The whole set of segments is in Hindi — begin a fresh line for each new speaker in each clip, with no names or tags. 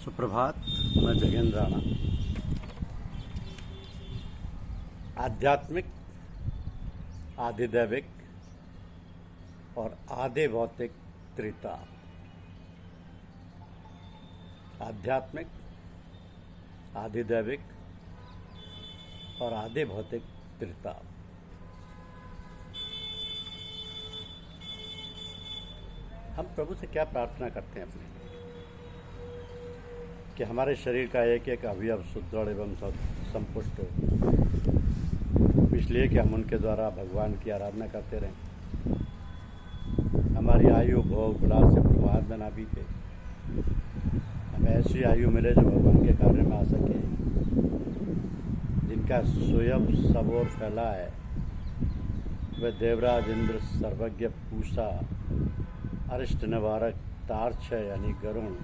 सुप्रभात। मैं जगेंद्र राणा। आध्यात्मिक, आधिदैविक और आधे भौतिक त्रिता। आध्यात्मिक, आधिदैविक और आधे भौतिक त्रिता। हम प्रभु से क्या प्रार्थना करते हैं अपने कि हमारे शरीर का एक एक अवयव सुदृढ़ एवं संपुष्ट हो, इसलिए कि हम उनके द्वारा भगवान की आराधना करते रहें। हमारी आयु भोग विलास से प्रमाद में ना बीते, हमें ऐसी आयु मिले जो भगवान के कार्य में आ सके, जिनका स्वयं सब ओर फैला है। वे देवराज इंद्र, सर्वज्ञ पूषा, अरिष्ट निवारक तार्क्षय यानी गरुण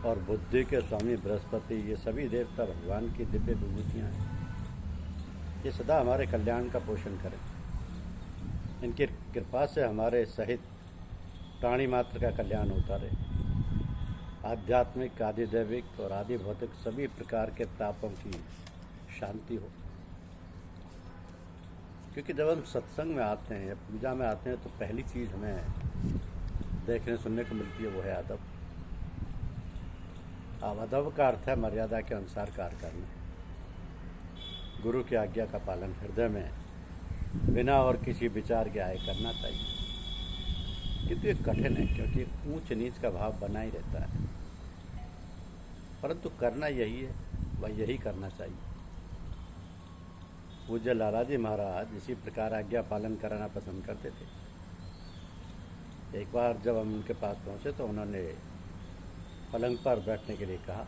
और बुद्धि के स्वामी बृहस्पति, ये सभी देवता भगवान की दिव्य विभूतियाँ हैं। ये सदा हमारे कल्याण का पोषण करें। इनकी कृपा से हमारे सहित प्राणी मात्र का कल्याण होता रहे। आध्यात्मिक, आधिदैविक और आदि भौतिक सभी प्रकार के तापों की शांति हो। क्योंकि जब हम सत्संग में आते हैं या पूजा में आते हैं तो पहली चीज़ हमें देखने सुनने को मिलती है, वो है अदब। अब अदब का अर्थ है मर्यादा के अनुसार कार्य करना, गुरु की आज्ञा का पालन हृदय में बिना और किसी विचार के आए करना चाहिए। किंतु ये कठिन है, क्योंकि ऊंच नीच का भाव बना ही रहता है, परंतु करना यही है, वह यही करना चाहिए। पूज्य लालाजी महाराज इसी प्रकार आज्ञा पालन कराना पसंद करते थे। एक बार जब हम उनके पास पहुँचे तो उन्होंने पलंग पर बैठने के लिए कहा।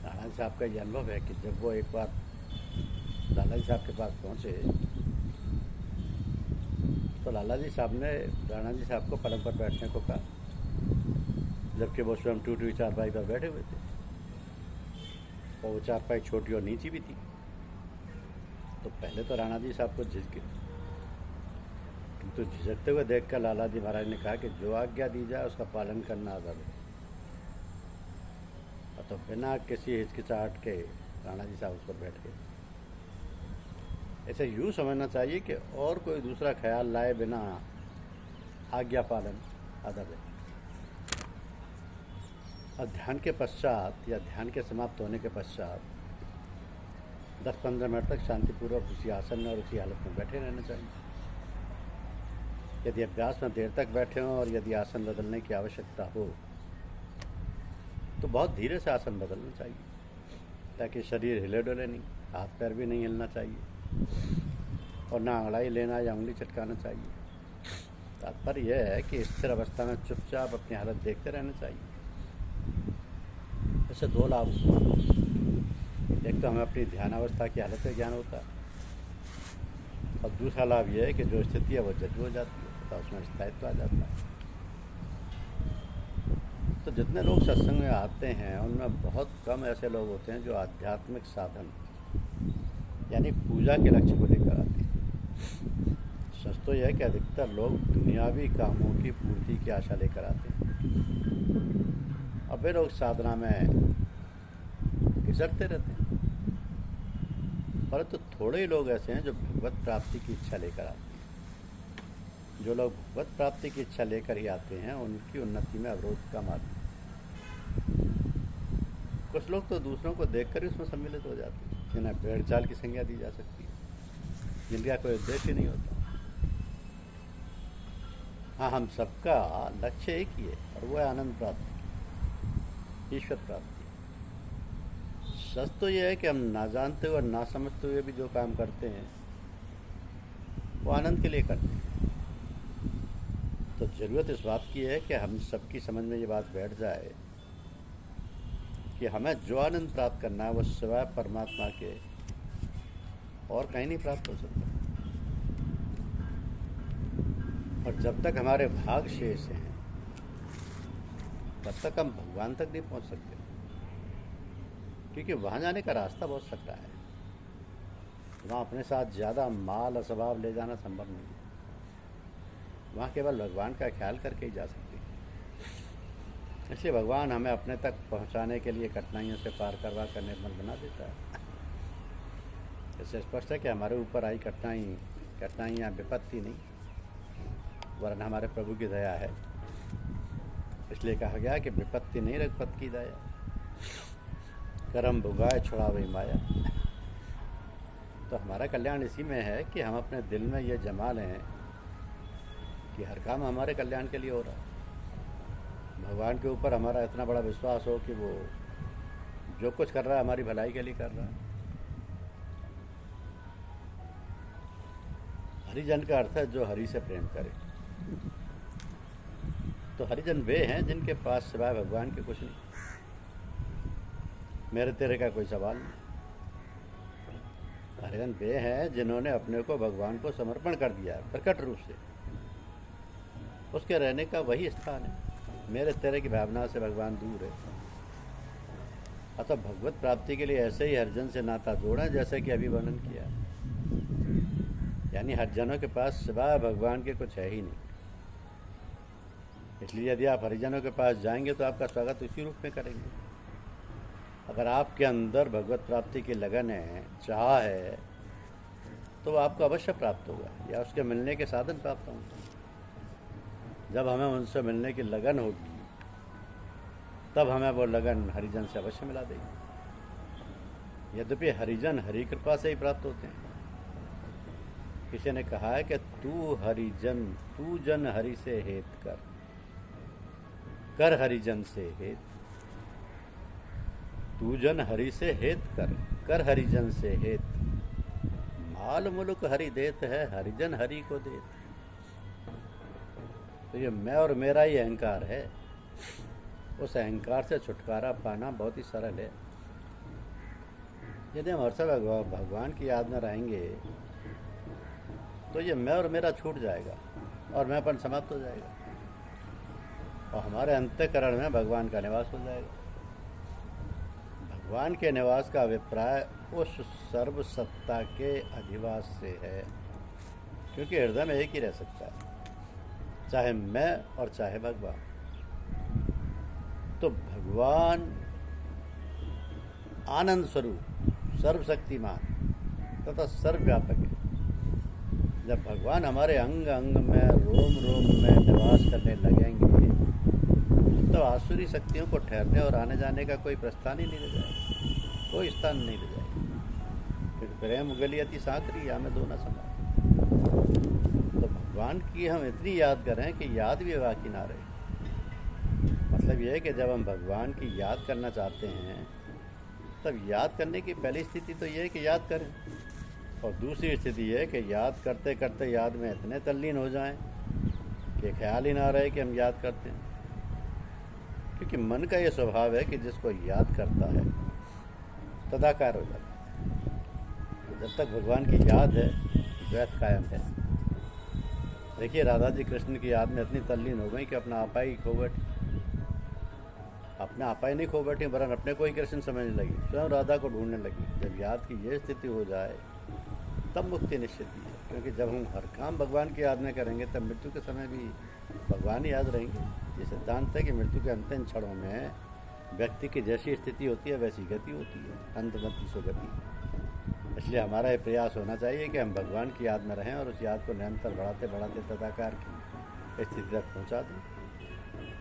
लाला साहब का ये अनुभव है कि जब वो एक बार लाला साहब के पास पहुँचे तो लाला जी साहब ने राणा जी साहब को पलंग पर बैठने को कहा, जबकि वो स्वयं टूटी चारपाई पर बैठे हुए थे और वो चारपाई छोटी और नीची भी थी। तो पहले तो राणा जी साहब को झिझके, किंतु झिझकते हुए देखकर लाला जी महाराज ने कहा कि जो आज्ञा दी जाए उसका पालन करना अदब है। तो बिना किसी हिचकिचाहट के राणा जी साहब उस पर बैठ गए। ऐसे यूँ समझना चाहिए कि और कोई दूसरा ख्याल लाए बिना आज्ञा पालन अदब है। और ध्यान के पश्चात या ध्यान के समाप्त होने के पश्चात 10-15 मिनट तक शांतिपूर्वक उसी आसन में और उसी हालत में बैठे रहना चाहिए। यदि अभ्यास में देर तक बैठे हों और यदि आसन बदलने की आवश्यकता हो तो बहुत धीरे से आसन बदलना चाहिए, ताकि शरीर हिले डुले नहीं, हाथ पैर भी नहीं हिलना चाहिए और ना अंगड़ाई लेना या उंगली चटकाना चाहिए। तात्पर्य यह है कि स्थिर अवस्था में चुपचाप अपनी हालत देखते रहना चाहिए। इससे दो लाभ होते हैं। एक तो हमें अपनी ध्यानावस्था की हालत का ज्ञान होता है, और दूसरा लाभ यह है कि जो स्थिति है वो जज हो जाती है, तो उसमें स्थायित्व आ जाता है। तो जितने लोग सत्संग में आते हैं उनमें बहुत कम ऐसे लोग होते हैं जो आध्यात्मिक साधन यानी पूजा के लक्ष्य को लेकर आते हैं। सच तो यह है कि अधिकतर लोग दुनियावी कामों की पूर्ति की आशा लेकर आते हैं। अब वे लोग साधना में घिसटते रहते हैं, परंतु थोड़े ही लोग ऐसे हैं जो भगवत प्राप्ति की इच्छा लेकर आते हैं। जो लोग भगवत प्राप्ति की इच्छा लेकर ही आते हैं उनकी उन्नति में अवरोध कम आते हैं। कुछ लोग तो दूसरों को देखकर ही उसमें सम्मिलित हो जाते हैं, जिन्हें भेड़ चाल की संज्ञा दी जा सकती है, जिनका कोई उद्देश्य नहीं होता। हाँ, हम सबका लक्ष्य एक ही है, और वो है आनंद प्राप्ति, ईश्वर प्राप्ति। सच तो यह है कि हम ना जानते हुए और ना समझते हुए भी जो काम करते हैं वो आनंद के लिए करते हैं। तो ज़रूरत इस बात की है कि हम सबकी समझ में ये बात बैठ जाए कि हमें जो आनंद प्राप्त करना है वो सिवाय परमात्मा के और कहीं नहीं प्राप्त हो सकता। और जब तक हमारे भाग शेष हैं तब तक हम भगवान तक नहीं पहुंच सकते, क्योंकि वहाँ जाने का रास्ता बहुत सकरा है। वहाँ अपने साथ ज़्यादा माल और स्वभाव ले जाना संभव नहीं है। वहाँ केवल भगवान का ख्याल करके ही जा सकते हैं। इसलिए भगवान हमें अपने तक पहुंचाने के लिए कठिनाइयों से पार करवा कर निर्मल बना देता है। इससे स्पष्ट है कि हमारे ऊपर आई कठिनाइयाँ विपत्ति नहीं, वरन हमारे प्रभु की दया है। इसलिए कहा गया कि विपत्ति नहीं रघुपति की दया, करम भुगाए छुड़ावे माया। तो हमारा कल्याण इसी में है कि हम अपने दिल में ये जमा लें कि हर काम हमारे कल्याण के लिए हो रहा है। भगवान के ऊपर हमारा इतना बड़ा विश्वास हो कि वो जो कुछ कर रहा है हमारी भलाई के लिए कर रहा है। हरिजन का अर्थ है जो हरि से प्रेम करे। तो हरिजन वे हैं जिनके पास सिवाय भगवान के कुछ नहीं, मेरे तेरे का कोई सवाल नहीं। हरिजन वे हैं जिन्होंने अपने को भगवान को समर्पण कर दिया प्रकट रूप से, उसके रहने का वही स्थान है। मेरे तेरे की भावना से भगवान दूर है। अतः भगवत प्राप्ति के लिए ऐसे ही हरिजन से नाता जोड़ें जैसे कि अभी वर्णन किया, यानी हरिजनों के पास सिवाय भगवान के कुछ है ही नहीं। इसलिए यदि आप हरिजनों के पास जाएंगे तो आपका स्वागत उसी रूप में करेंगे। अगर आपके अंदर भगवत प्राप्ति की लगन है, चाह है, तो वो आपको अवश्य प्राप्त होगा या उसके मिलने के साधन प्राप्त होंगे। जब हमें उनसे मिलने की लगन होगी तब हमें वो लगन हरिजन से अवश्य मिला देगी। यद्यपि हरिजन हरि कृपा से ही प्राप्त होते हैं। किसी ने कहा है कि तू जन हरि से हेत कर हरिजन से हेत। तू जन हरि से हेत कर हरिजन से हेत। माल मुलुक हरि देत है, हरिजन हरि को देत। तो ये मैं और मेरा ही अहंकार है। उस अहंकार से छुटकारा पाना बहुत ही सरल है। यदि हम हर समय भगवान की याद में रहेंगे तो ये मैं और मेरा छूट जाएगा और मैंपन समाप्त हो जाएगा और हमारे अंतःकरण में भगवान का निवास हो जाएगा। भगवान के निवास का अभिप्राय उस सर्वसत्ता के अधिवास से है, क्योंकि हृदय में एक ही रह सकता है, चाहे मैं और चाहे भगवान। तो भगवान आनंद स्वरूप, सर्वशक्तिमान तथा सर्वव्यापक है। जब भगवान हमारे अंग अंग में, रोम रोम में निवास करने लगेंगे तो आसुरी शक्तियों को ठहरने और आने जाने का कोई प्रस्थान ही नहीं रह जाएगा, कोई स्थान नहीं रह जाएगा। क्योंकि प्रेम उगली अति साकरी, या में दो न समा। तो भगवान की हम इतनी याद करें कि याद भी बाकी ना रहे। मतलब यह है कि जब हम भगवान की याद करना चाहते हैं तब याद करने की पहली स्थिति तो यह है कि याद करें, और दूसरी स्थिति यह है कि याद करते करते याद में इतने तल्लीन हो जाएं कि ख्याल ही ना रहे कि हम याद करते हैं। क्योंकि मन का ये स्वभाव है कि जिसको याद करता है तदाकार हो जाता है। जब तक भगवान की याद है द्वैत कायम है। देखिए, राधा जी कृष्ण की याद में इतनी तल्लीन हो गई कि अपना आपा ही खो बैठी। अपना आपा ही नहीं खो बैठी, वरन अपने को ही कृष्ण समझने लगी, स्वयं राधा को ढूंढने लगी। जब याद की ये स्थिति हो जाए तब मुक्ति निश्चित ही है। क्योंकि जब हम हर काम भगवान की याद में करेंगे तब मृत्यु के समय भी भगवान ही याद रहेंगे। ये सिद्धांत है कि मृत्यु के अंतिम क्षणों में व्यक्ति की जैसी स्थिति होती है वैसी गति होती है, अंतमति सुगति। इसलिए हमारा ये प्रयास होना चाहिए कि हम भगवान की याद में रहें और उस याद को निरंतर बढ़ाते बढ़ाते तदाकार की स्थिति तक पहुँचा दें।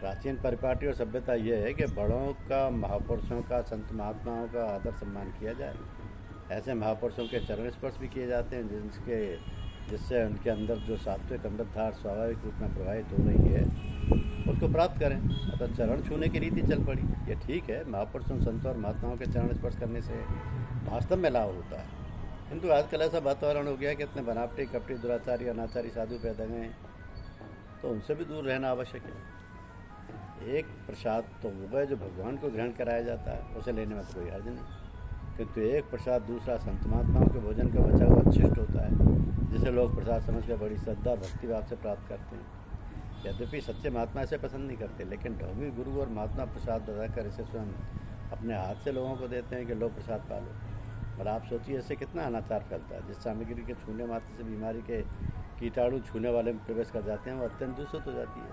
प्राचीन परिपाटी और सभ्यता ये है कि बड़ों का, महापुरुषों का, संत महात्माओं का आदर सम्मान किया जाए। ऐसे महापुरुषों के चरण स्पर्श भी किए जाते हैं जिससे उनके अंदर जो सात्विक अमृतधार स्वाभाविक रूप में प्रवाहित हो रही है उसको प्राप्त करें। अतः चरण छूने की रीति चल पड़ी। ये ठीक है, महापुरुषों, संतों और महात्माओं के चरण स्पर्श करने से वास्तव में लाभ होता है। किंतु आजकल ऐसा वातावरण हो गया है कि इतने बनावटी, कपटी, दुराचारी, अनाचारी साधु पैदा गए हैं, तो उनसे भी दूर रहना आवश्यक है। एक प्रसाद तो वो है जो भगवान को ग्रहण कराया जाता है, उसे लेने में तो कोई हर्ज नहीं। किंतु एक प्रसाद दूसरा संत महात्माओं के भोजन का बचा हुआ अवशिष्ट होता है, जिसे लोग प्रसाद समझकर बड़ी श्रद्धा भक्ति भाव से प्राप्त करते हैं। यद्यपि सच्चे महात्मा इसे पसंद नहीं करते, लेकिन ढोंगी गुरु और महात्मा प्रसाद बताकर इसे स्वयं अपने हाथ से लोगों को देते हैं कि लो प्रसाद पालो। और आप सोचिए इससे कितना अनाचार फैलता है। जिस सामग्री के छूने मात्र से बीमारी के कीटाणु छूने वाले में प्रवेश कर जाते हैं वो अत्यंत दूषित हो जाती है।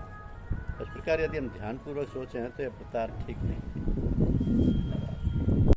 इस प्रकार यदि हम ध्यानपूर्वक सोचें तो यह प्रतार ठीक नहीं है।